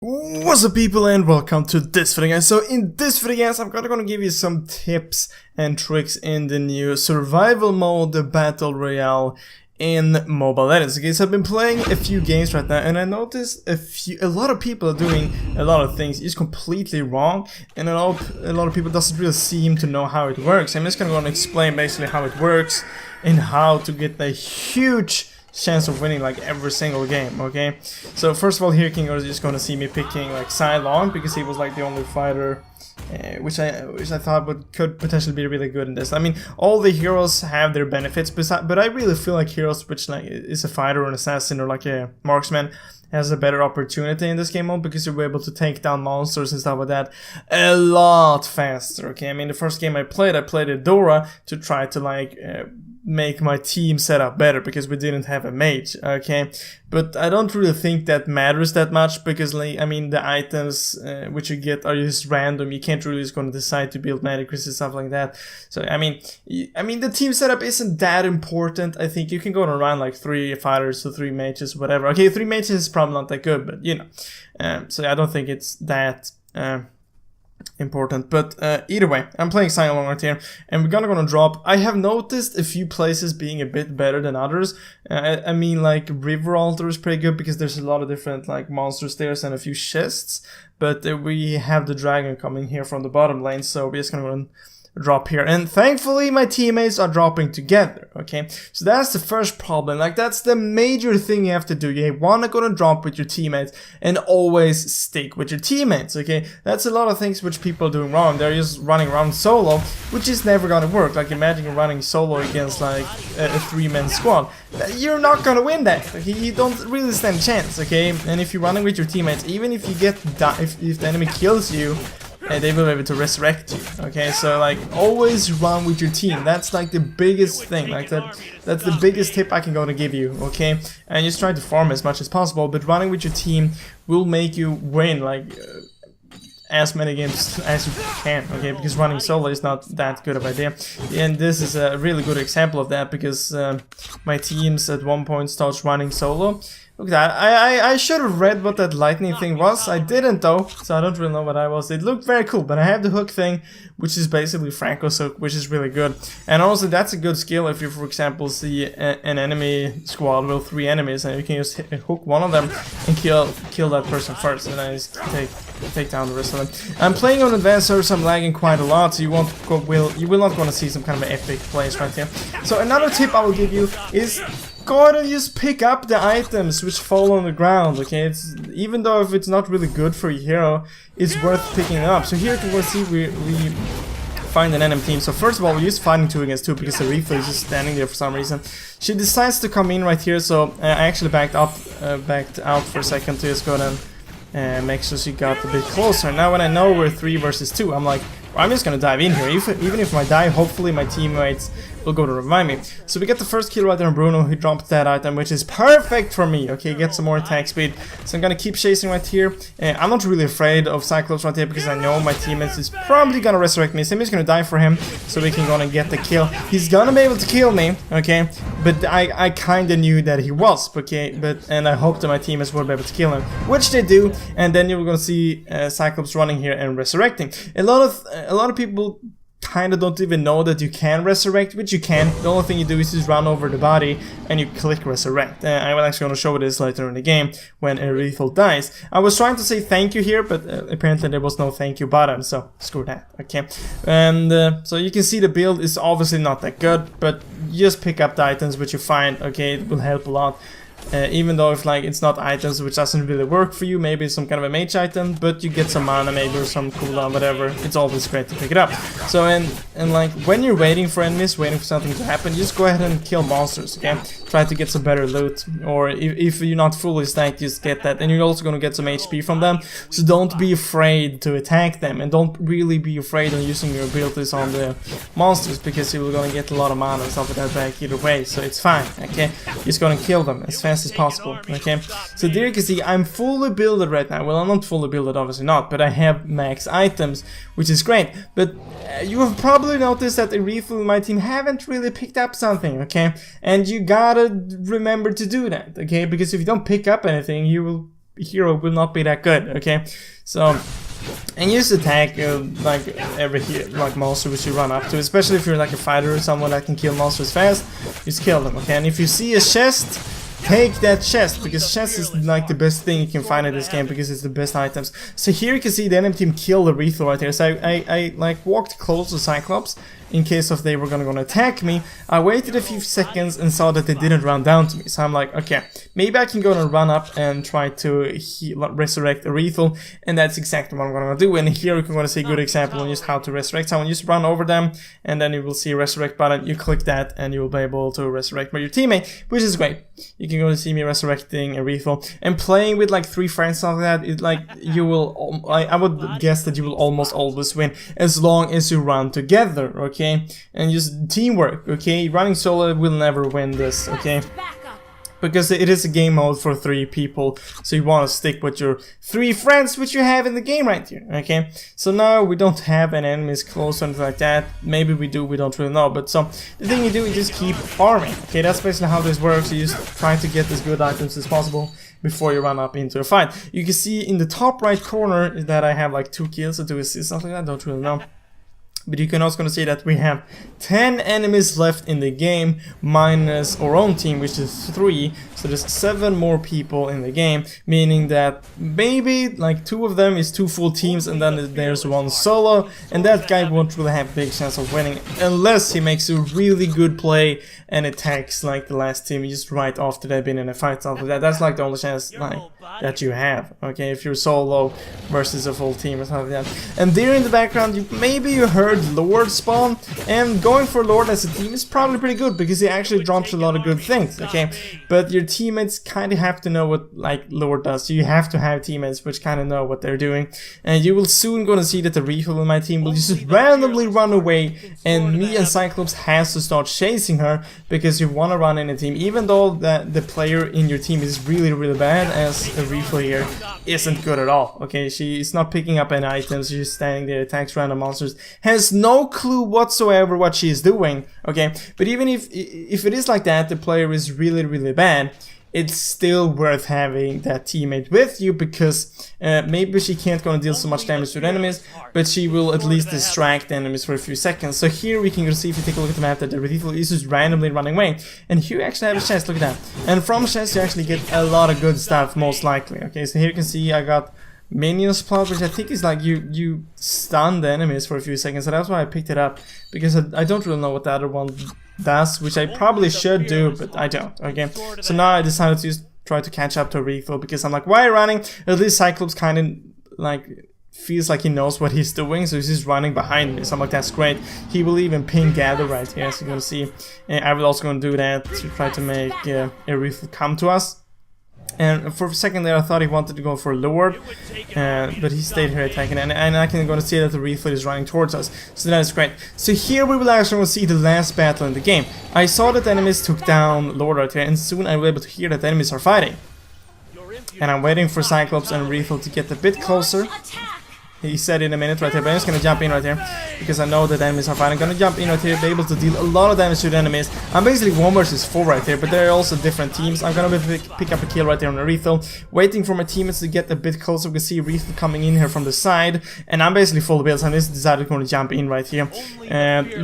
What's up people and welcome to this video guys. So in this video guys I'm gonna give you some tips and tricks in the new survival mode, the battle royale in Mobile Legends. Okay, so I've been playing a few games right now and I noticed a lot of people are doing a lot of things is completely wrong, and a lot of people doesn't really seem to know how it works. I'm just gonna explain basically how it works and how to get a huge chance of winning like every single game. Okay, so first of all, here King is just gonna see me picking like Long because he was like the only fighter which I thought could potentially be really good in this. I mean, all the heroes have their benefits, but I really feel like heroes which like is a fighter or an assassin or like a marksman has a better opportunity in this game mode because you're able to take down monsters and stuff like that a lot faster. Okay, I mean the first game I played Adora to try to like make my team set up better because we didn't have a mage. Okay, but I don't really think that matters that much because like I mean the items which you get are just random. You can't really just gonna decide to build magic and stuff like that. So I mean the team setup isn't that important. I think you can go and run like 3 fighters or 3 mages, whatever. Okay, 3 mages is probably not that good, but you know, so I don't think it's that important. But either way, I'm playing Long right here and we're gonna drop. I have noticed a few places being a bit better than others. I mean like River Altar is pretty good because there's a lot of different like monster stairs and a few chests, but we have the dragon coming here from the bottom lane, so we're just gonna drop here, and thankfully my teammates are dropping together. Okay, so that's the first problem. Like that's the major thing you have to do. You wanna gonna drop with your teammates and always stick with your teammates. Okay, that's a lot of things which people are doing wrong. They're just running around solo, which is never gonna work. Like imagine you're running solo against like a 3-man squad. You're not gonna win that. Okay, you don't really stand a chance. Okay, and if you're running with your teammates, even if you get if the enemy kills you, they will be able to resurrect you. Okay, so like always run with your team. That's like the biggest thing. Like that's the biggest tip I can go to give you. Okay, and just try to farm as much as possible, but running with your team will make you win like as many games as you can. Okay, because running solo is not that good of an idea, and this is a really good example of that because my teams at one point starts running solo. Look at that. I should have read what that lightning thing was. I didn't though, so I don't really know what I was. It looked very cool, but I have the hook thing, which is basically Franco's hook, which is really good. And also that's a good skill if you, for example, see an enemy squad with 3 enemies, and you can just hook one of them and kill that person first, and then just take down the rest of them. I'm playing on advanced servers, so I'm lagging quite a lot, so you will not going to see some kind of epic plays right here. So another tip I will give you is go ahead and just pick up the items which fall on the ground. Okay, it's even though if it's not really good for your hero, it's worth picking up. So here you can see we find an enemy team. So first of all, we use fighting 2 against 2 because the Reaper is just standing there for some reason. She decides to come in right here, so I actually backed out for a second to just go ahead and make sure she got a bit closer. Now when I know we're 3 versus 2, I'm like, well, I'm just gonna dive in here. Even if I die, hopefully my teammates will go to revive me. So we get the first kill right there on Bruno, who dropped that item, which is perfect for me. Okay, get some more attack speed. So I'm gonna keep chasing right here. I'm not really afraid of Cyclops right here because I know my teammates is probably gonna resurrect me. So I'm just gonna die for him so we can go and get the kill. He's gonna be able to kill me, okay? But I kinda knew that he was, okay? And I hope that my teammates will be able to kill him, which they do. And then you're gonna see Cyclops running here and resurrecting. A lot of people kind of don't even know that you can resurrect, which you can. The only thing you do is just run over the body and you click resurrect. I will actually going to show this later in the game when a lethal dies. I was trying to say thank you here, but apparently there was no thank you button, so screw that. Okay, and so you can see the build is obviously not that good, but just pick up the items which you find. Okay, it will help a lot. Even though if like it's not items which doesn't really work for you, maybe some kind of a mage item, but you get some mana maybe or some cooldown, whatever, it's always great to pick it up. So and like when you're waiting for enemies, waiting for something to happen, just go ahead and kill monsters. Okay, try to get some better loot, or if you're not fully stacked, just get that, and you're also going to get some HP from them. So don't be afraid to attack them, and don't really be afraid of using your abilities on the monsters because you're going to get a lot of mana and stuff like that back either way, so it's fine. Okay, just going to kill them as fast as possible. Okay, so there you can see I'm fully builded right now. Well, I'm not fully builded, obviously not, but I have max items, which is great. But you have probably noticed that Inilah and my team haven't really picked up something. Okay, and you gotta remember to do that. Okay, because if you don't pick up anything, you will hero will not be that good, okay? So, and use attack like every like monster which you run up to, especially if you're like a fighter or someone that can kill monsters fast, just kill them, okay? And if you see a chest, take that chest, because chest is like the best thing you can find in this game, because it's the best items. So here you can see the enemy team kill the Rethel right here. So I like walked close to Cyclops in case if they were gonna attack me. I waited a few seconds and saw that they didn't run down to me. So I'm like, okay, maybe I can go and run up and try to resurrect a Rethel, and that's exactly what I'm gonna do. And here you can gonna see a good example on just how to resurrect someone. Just run over them, and then you will see a resurrect button. You click that, and you will be able to resurrect your teammate, which is great. You can go to see me resurrecting a Rethel and playing with like 3 friends like that. It like you will, I would guess that you will almost always win as long as you run together, okay? And just teamwork, okay? Running solo will never win this, okay? Because it is a game mode for 3 people, so you want to stick with your 3 friends which you have in the game right here, okay? So now we don't have any enemies close or anything like that. Maybe we do, we don't really know. But so the thing you do is just keep farming, okay? That's basically how this works. You just try to get as good items as possible before you run up into a fight. You can see in the top right corner that I have like 2 kills or 2 assists, something like that, I don't really know. But you can also gonna see that we have 10 enemies left in the game, minus our own team, which is 3. So there's 7 more people in the game, meaning that maybe like 2 of them is 2 full teams, and then there's 1 solo, and that guy won't really have a big chance of winning unless he makes a really good play and attacks like the last team just right after they've been in a fight. Something like that. That's like the only chance like that you have, okay? If you're solo versus a full team or something like that. And there in the background, maybe you heard Lord spawn, and going for Lord as a team is probably pretty good because he actually drops a lot of good things, okay? But your teammates kind of have to know what like Lord does. So you have to have teammates which kind of know what they're doing, and you will soon gonna see that the Rethel in my team will just randomly run away, and me and Cyclops has to start chasing her because you want to run in a team, even though the player in your team is really bad, as a Rethel here isn't good at all, okay? She's not picking up any items, she's just standing there, attacks random monsters, has no clue whatsoever what she's doing, okay? But even if it is like that, the player is really bad, it's still worth having that teammate with you, because maybe she can't gonna deal so much damage to the enemies, but she will at least distract the enemies for a few seconds. So here we can go see, if you take a look at the map, that the Rethel is just randomly running away, and here you actually have a chest. Look at that, and from chest you actually get a lot of good stuff, most likely, okay? So here you can see I got Minions plot, which I think is like you stun the enemies for a few seconds, so that's why I picked it up, because I don't really know what the other one does, which I probably should do, but I don't, okay? So now I decided to just try to catch up to Rethel, because I'm like, why running? At least Cyclops kind of like feels like he knows what he's doing, so he's just running behind me, so I'm like, that's great. He will even ping gather right here, as you're gonna see, and I will also gonna do that to try to make a Rethel come to us. And for a second there I thought he wanted to go for Lord, but he stayed here attacking, and I can go to see that the Rethel is running towards us, so that is great. So here we will actually see the last battle in the game. I saw that the enemies took down Lord right here, and soon I will be able to hear that the enemies are fighting. And I'm waiting for Cyclops and Rethel to get a bit closer. He said in a minute right here, but I'm just gonna jump in right here because I know that the enemies are fighting. I'm gonna jump in right here, be able to deal a lot of damage to the enemies. I'm basically 1 versus 4 right here, but there are also different teams. I'm gonna pick up a kill right there on the Rethel, waiting for my teammates to get a bit closer. We can see Rethel coming in here from the side, and I'm basically full builds. I just decided to jump in right here.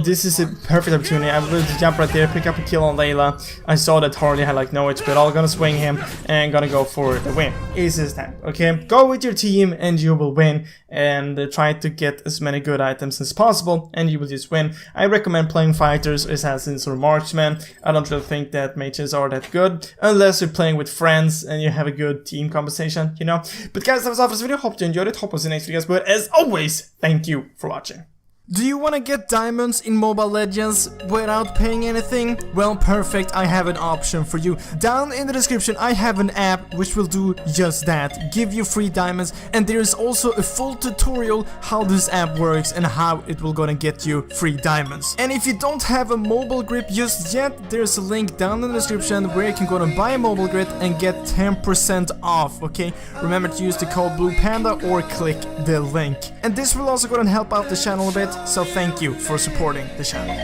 This is a perfect opportunity. I'm able to jump right there, pick up a kill on Layla. I saw that Harley had like no HP at all. Gonna swing him and gonna go for the win. Is this that? Okay, go with your team and you will win. And try to get as many good items as possible, and you will just win. I recommend playing fighters, assassins, or marksmen. I don't really think that mages are that good, unless you're playing with friends and you have a good team conversation, you know. But guys, that was all for this video. Hope you enjoyed it. Hope I'll see you next video, guys. But as always, thank you for watching. Do you want to get diamonds in Mobile Legends without paying anything? Well, perfect, I have an option for you. Down in the description I have an app which will do just that, give you free diamonds, and there is also a full tutorial how this app works and how it will gonna get you free diamonds. And if you don't have a mobile grip just yet, there's a link down in the description where you can go and buy a mobile grip and get 10% off, okay? Remember to use the code BluePanda or click the link. And this will also go and help out the channel a bit. So thank you for supporting the channel.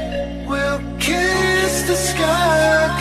We'll kiss the sky.